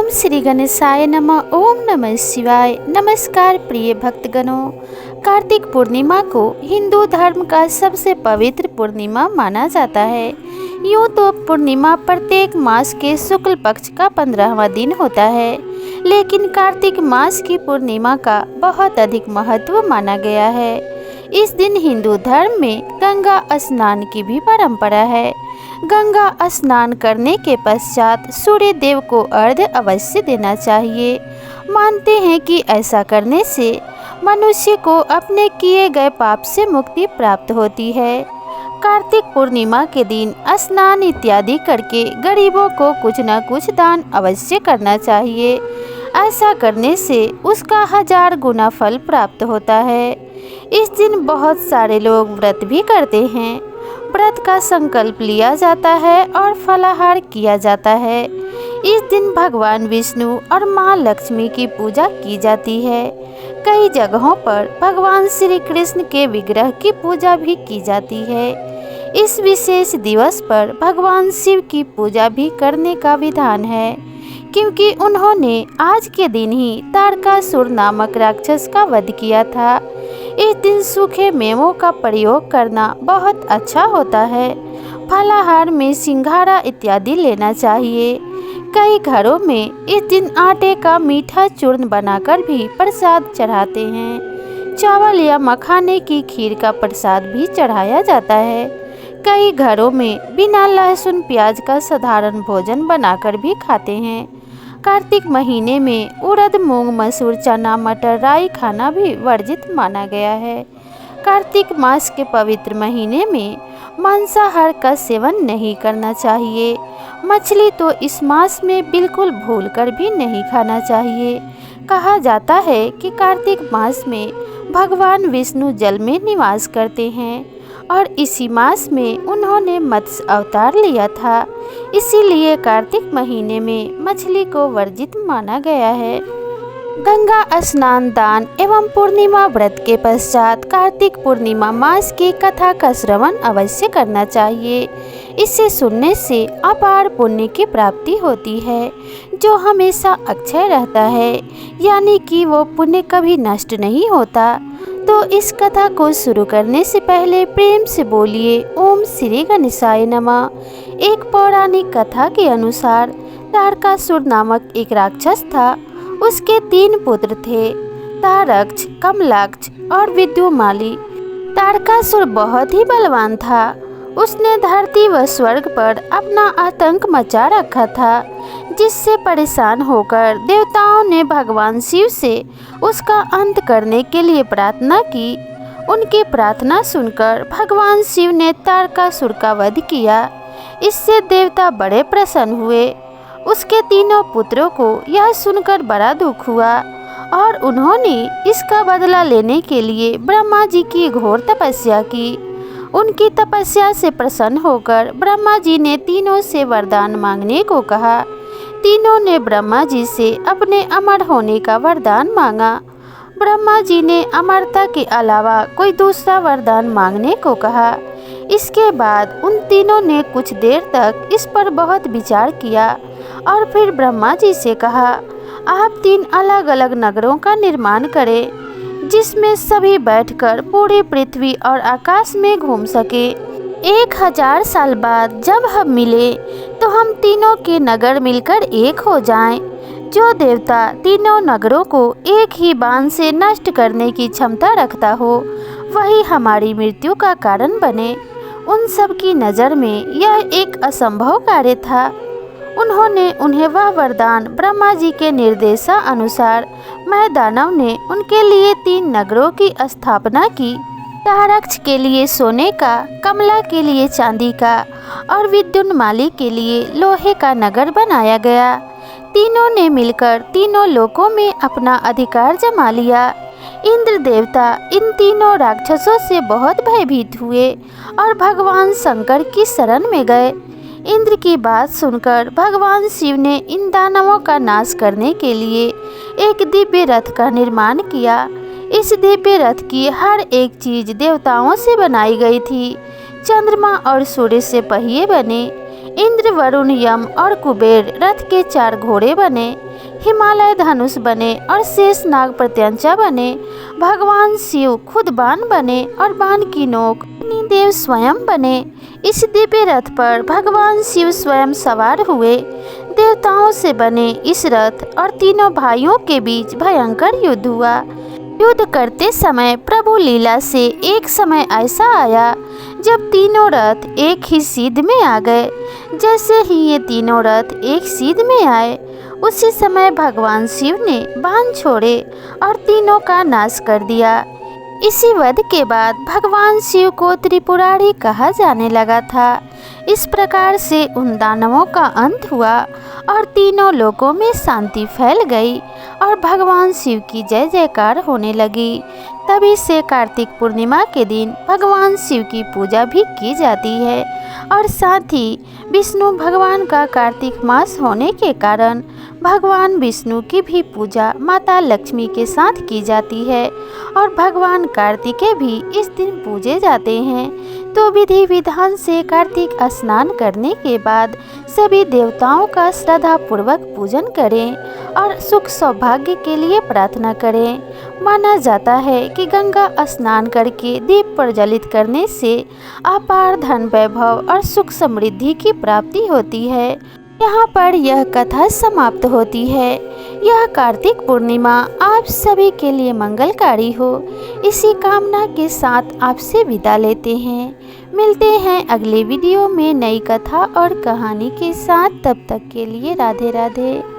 ओम श्री गणेशाय नमः। ओम नमः शिवाय। नमस्कार प्रिय भक्तगणों, कार्तिक पूर्णिमा को हिंदू धर्म का सबसे पवित्र पूर्णिमा माना जाता है। यूँ तो पूर्णिमा प्रत्येक मास के शुक्ल पक्ष का 15वां दिन होता है, लेकिन कार्तिक मास की पूर्णिमा का बहुत अधिक महत्व माना गया है। इस दिन हिंदू धर्म में गंगा स्नान की भी परंपरा है। गंगा स्नान करने के पश्चात सूर्य देव को अर्घ्य अवश्य देना चाहिए। मानते हैं कि ऐसा करने से मनुष्य को अपने किए गए पाप से मुक्ति प्राप्त होती है। कार्तिक पूर्णिमा के दिन स्नान इत्यादि करके गरीबों को कुछ न कुछ दान अवश्य करना चाहिए। ऐसा करने से उसका 1000 गुना फल प्राप्त होता है। इस दिन बहुत सारे लोग व्रत भी करते हैं। व्रत का संकल्प लिया जाता है और फलाहार किया जाता है। इस दिन भगवान विष्णु और माँ लक्ष्मी की पूजा की जाती है। कई जगहों पर भगवान श्री कृष्ण के विग्रह की पूजा भी की जाती है। इस विशेष दिवस पर भगवान शिव की पूजा भी करने का विधान है, क्योंकि उन्होंने आज के दिन ही तारकासुर नामक राक्षस का वध किया था। इस दिन सूखे मेवों का प्रयोग करना बहुत अच्छा होता है। फलाहार में सिंघाड़ा इत्यादि लेना चाहिए। कई घरों में इस दिन आटे का मीठा चूर्ण बनाकर भी प्रसाद चढ़ाते हैं। चावल या मखाने की खीर का प्रसाद भी चढ़ाया जाता है। कई घरों में बिना लहसुन प्याज का साधारण भोजन बनाकर भी खाते हैं। कार्तिक महीने में उड़द, मूंग, मसूर, चना, मटर, राई खाना भी वर्जित माना गया है। कार्तिक मास के पवित्र महीने में मांसाहार का सेवन नहीं करना चाहिए। मछली तो इस मास में बिल्कुल भूलकर भी नहीं खाना चाहिए। कहा जाता है कि कार्तिक मास में भगवान विष्णु जल में निवास करते हैं और इसी मास में उन्होंने मत्स्य अवतार लिया था। इसीलिए कार्तिक महीने में मछली को वर्जित माना गया है। गंगा स्नान, दान एवं पूर्णिमा व्रत के पश्चात कार्तिक पूर्णिमा मास की कथा का श्रवण अवश्य करना चाहिए। इसे सुनने से अपार पुण्य की प्राप्ति होती है, जो हमेशा अक्षय रहता है, यानी कि वो पुण्य कभी नष्ट नहीं होता। तो इस कथा को शुरू करने से पहले प्रेम से बोलिए ओम श्री गणेशाय नमः। एक पौराणिक कथा के अनुसार तारकासुर नामक एक राक्षस था। उसके 3 पुत्र थे, तारक्ष, कमलाक्ष और विद्युमाली। तारकासुर बहुत ही बलवान था। उसने धरती व स्वर्ग पर अपना आतंक मचा रखा था, जिससे परेशान होकर देवताओं ने भगवान शिव से उसका अंत करने के लिए प्रार्थना की। उनकी प्रार्थना सुनकर भगवान शिव ने तारकासुर का वध किया। इससे देवता बड़े प्रसन्न हुए। उसके 3 पुत्रों को यह सुनकर बड़ा दुख हुआ और उन्होंने इसका बदला लेने के लिए ब्रह्मा जी की घोर तपस्या की। उनकी तपस्या से प्रसन्न होकर ब्रह्मा जी ने तीनों से वरदान मांगने को कहा। तीनों ने ब्रह्मा जी से अपने अमर होने का वरदान मांगा। ब्रह्मा जी ने अमरता के अलावा कोई दूसरा वरदान मांगने को कहा। इसके बाद उन तीनों ने कुछ देर तक इस पर बहुत विचार किया और फिर ब्रह्मा जी से कहा, आप 3 अलग अलग नगरों का निर्माण करें, जिसमें सभी बैठकर पूरी पृथ्वी और आकाश में घूम सके। 1000 साल बाद जब हम मिले तो हम तीनों के नगर मिलकर एक हो जाएं। जो देवता तीनों नगरों को एक ही बाण से नष्ट करने की क्षमता रखता हो, वही हमारी मृत्यु का कारण बने। उन सब की नज़र में यह एक असंभव कार्य था। उन्होंने उन्हें वह वरदान ब्रह्मा जी के निर्देशानुसार मैं दानव ने उनके लिए 3 नगरों की स्थापना की। तारक्ष के लिए सोने का, कमला के लिए चांदी का और विद्युन्माली के लिए लोहे का नगर बनाया गया। तीनों ने मिलकर तीनों लोकों में अपना अधिकार जमा लिया। इंद्र देवता इन तीनों राक्षसों से बहुत भयभीत हुए और भगवान शंकर की शरण में गए। इंद्र की बात सुनकर भगवान शिव ने इन दानवों का नाश करने के लिए एक दिव्य रथ का निर्माण किया। इस दिव्य रथ की हर एक चीज देवताओं से बनाई गई थी। चंद्रमा और सूर्य से पहिए बने। इंद्र, वरुण, यम और कुबेर रथ के 4 घोड़े बने। हिमालय धनुष बने और शेष नाग प्रत्यंचा बने। भगवान शिव खुद बाण बने और बाण की नोक अग्निदेव स्वयं बने। इस दिव्य रथ पर भगवान शिव स्वयं सवार हुए। देवताओं से बने इस रथ और तीनों भाइयों के बीच भयंकर युद्ध हुआ। युद्ध करते समय प्रभु लीला से एक समय ऐसा आया जब तीनों रथ एक ही सीध में आ गए। जैसे ही ये तीनों रथ एक सीध में आए, उसी समय भगवान शिव ने बाण छोड़े और तीनों का नाश कर दिया। इसी वध के बाद भगवान शिव को त्रिपुरारी कहा जाने लगा था। इस प्रकार से उन दानवों का अंत हुआ और तीनों लोकों में शांति फैल गई और भगवान शिव की जय जयकार होने लगी। तभी से कार्तिक पूर्णिमा के दिन भगवान शिव की पूजा भी की जाती है और साथ ही विष्णु भगवान का कार्तिक मास होने के कारण भगवान विष्णु की भी पूजा माता लक्ष्मी के साथ की जाती है और भगवान कार्तिकेय भी इस दिन पूजे जाते हैं। तो विधि विधान से कार्तिक स्नान करने के बाद सभी देवताओं का श्रद्धा पूर्वक पूजन करें और सुख सौभाग्य के लिए प्रार्थना करें। माना जाता है कि गंगा स्नान करके दीप प्रज्वलित करने से अपार धन वैभव और सुख समृद्धि की प्राप्ति होती है। यहाँ पर यह कथा समाप्त होती है। यह कार्तिक पूर्णिमा आप सभी के लिए मंगलकारी हो, इसी कामना के साथ आपसे विदा लेते हैं। मिलते हैं अगले वीडियो में नई कथा और कहानी के साथ। तब तक के लिए राधे राधे।